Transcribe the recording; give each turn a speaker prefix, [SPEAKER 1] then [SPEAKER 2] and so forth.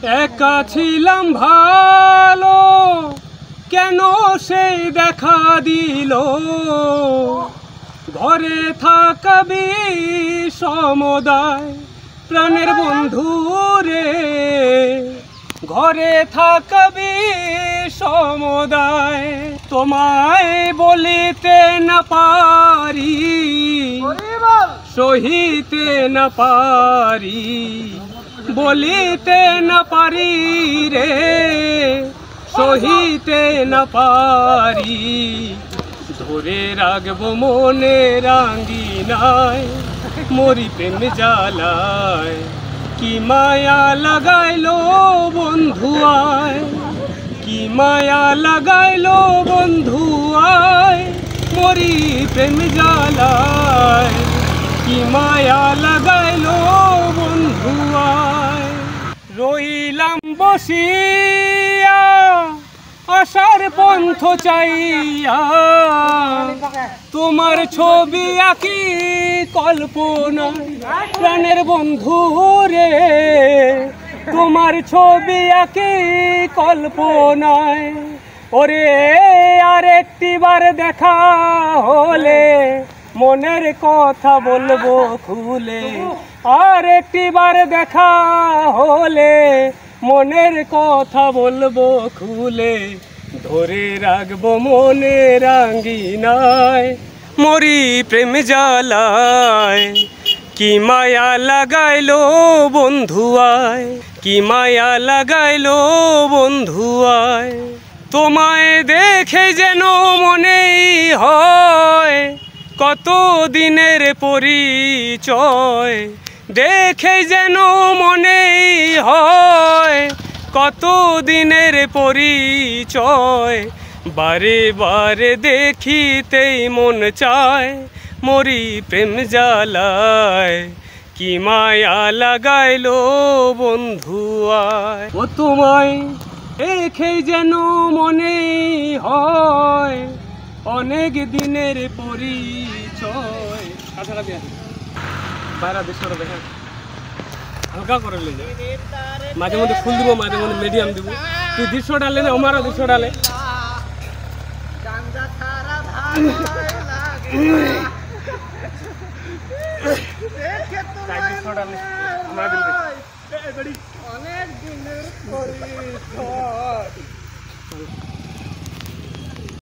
[SPEAKER 1] একা ছিলাম ভালো, কেন সেই দেখা দিল? ঘরে থাকবি সমুদায় প্রাণের বন্ধু রে, ঘরে থাকবি সমুদায়। তোমায় বলিতে না পারি, সহিতে না পারি, বলিতে না পারি রে, সহিতে না পারি। ধরে রাখবো মনে রাঙ্গিনায় মরি প্রেম জ্বালায়, কি মায়া লাগাইলো বন্ধু আয়, কি মায়া লাগাইলো বন্ধু আয়, মরি প্রেম জ্বালায়, কি মায়া লাগাইলো বন্ধু আয়। রইলাম বসিয়া আশার পন্থ চাইয়া, তোমার ছবি আঁকি কল্পনা প্রাণের বন্ধু রে, তোমার ছবি আঁকি কল্পনায়। ওরে আরেকটি বার দেখা হলে মনের কথা বলবো খুলে, আরেকটি বার দেখা হলে মনের কথা বলবো খুলে। ধরে রাখবো মনে রাঙ্গিনায় মরি প্রেম জ্বালায়, কি মায়া লাগাইলো বন্ধু আয়, কি মায়া লাগাইলো বন্ধু আয়। তোমায় দেখে যেন মনেই হয় কত দিনের পরিচয়, দেখে যেন মনেই হয় কত দিনের পরিচয়। বারে বারে দেখিতেই মন চায় মরি প্রেম জ্বালায়, কি মায়া লাগাইলো বন্ধু আয়। ও তোমায় দেখেই যেন মনেই হয় অনেক দিনের পরিচয়। বাইরে দৃশ্যটা দেখেন, হালকা করে লে, মাঝে মধ্যে ফুল দিব, মাঝে মধ্যে মিডিয়াম দিব। তুই দৃশ্য ডালে না, আমারও দৃশ্য ডালে। অনেক দিনের